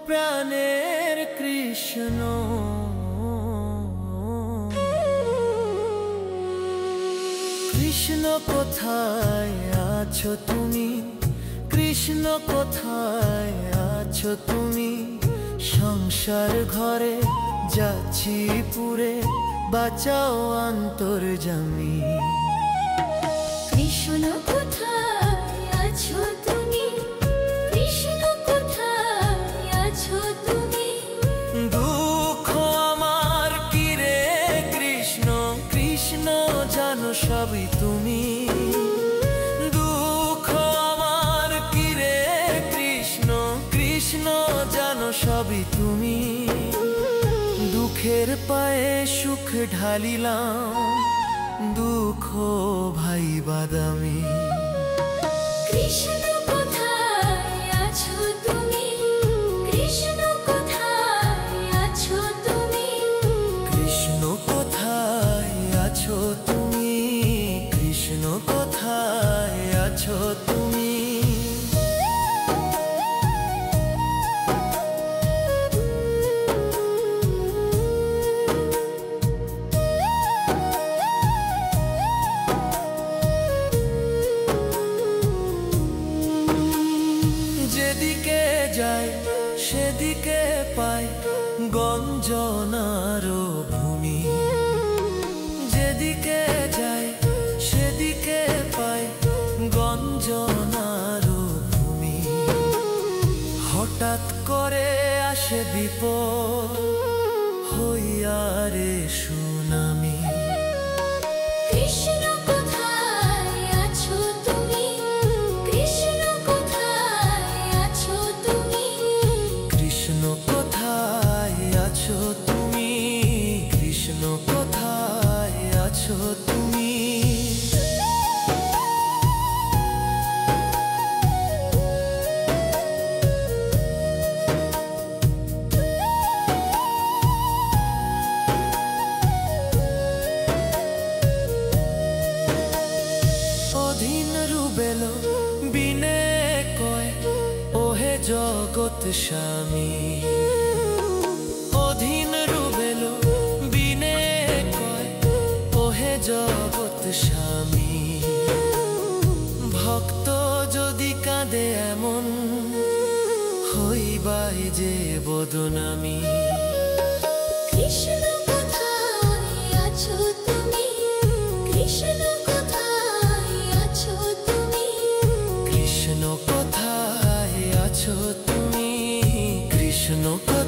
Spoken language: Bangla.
প্রাণের কৃষ্ণ। কৃষ্ণ কোথায় আছো তুমি, কৃষ্ণ কোথায় আছো তুমি? সংসার ঘরে যাচ্ছি পুরে, বাঁচাও অন্তর্যামী। কৃষ্ণ কোথায় আছো তুমি, কৃষ্ণ কোথায় আছো তুমি? দুঃখ আমার কি রে কৃষ্ণ, কৃষ্ণ জানো সবই তুমি। দুঃখ আমার কি রে কৃষ্ণ, কৃষ্ণ জানো সবই তুমি। দুঃখের পায়ে সুখ ঢালিলাম, দুঃখ ভাই বাদামি। কৃষ্ণ কোথায় আছো তুমি, কৃষ্ণ কোথায় আছো তুমি? কৃষ্ণ কোথায় আছো তুমি, কৃষ্ণ কোথায় আছো তুমি? যেদিকে যাই সেদিকে পাই গঞ্জনার ভূমি। যেদিকে যাই সেদিকে পাই গঞ্জনার ভূমি। হঠাৎ করে আসে বিপদ, হইয়া রে সুনামি। কৃষ্ণ কোথায় আছো তুমি, কৃষ্ণ কোথায় আছো তুমি? কৃষ্ণ কোথায় আছো তুমি, কৃষ্ণ কোথায় আছো তুমি? অধীন রুবেলো বিনে কয় ওহে জগৎ স্বামী। অধীন রুবেলো বিনে কয় ওহে জগৎ স্বামী। ভক্ত যদি কাঁদে এমন, হইবাই যে বদনামি। কৃষ্ণ কোথায় আছো তুমি, কৃষ্ণ কোথায় আছো তুমি? কৃষ্ণ কোথায় আছো তুমি, কৃষ্ণ কোথায়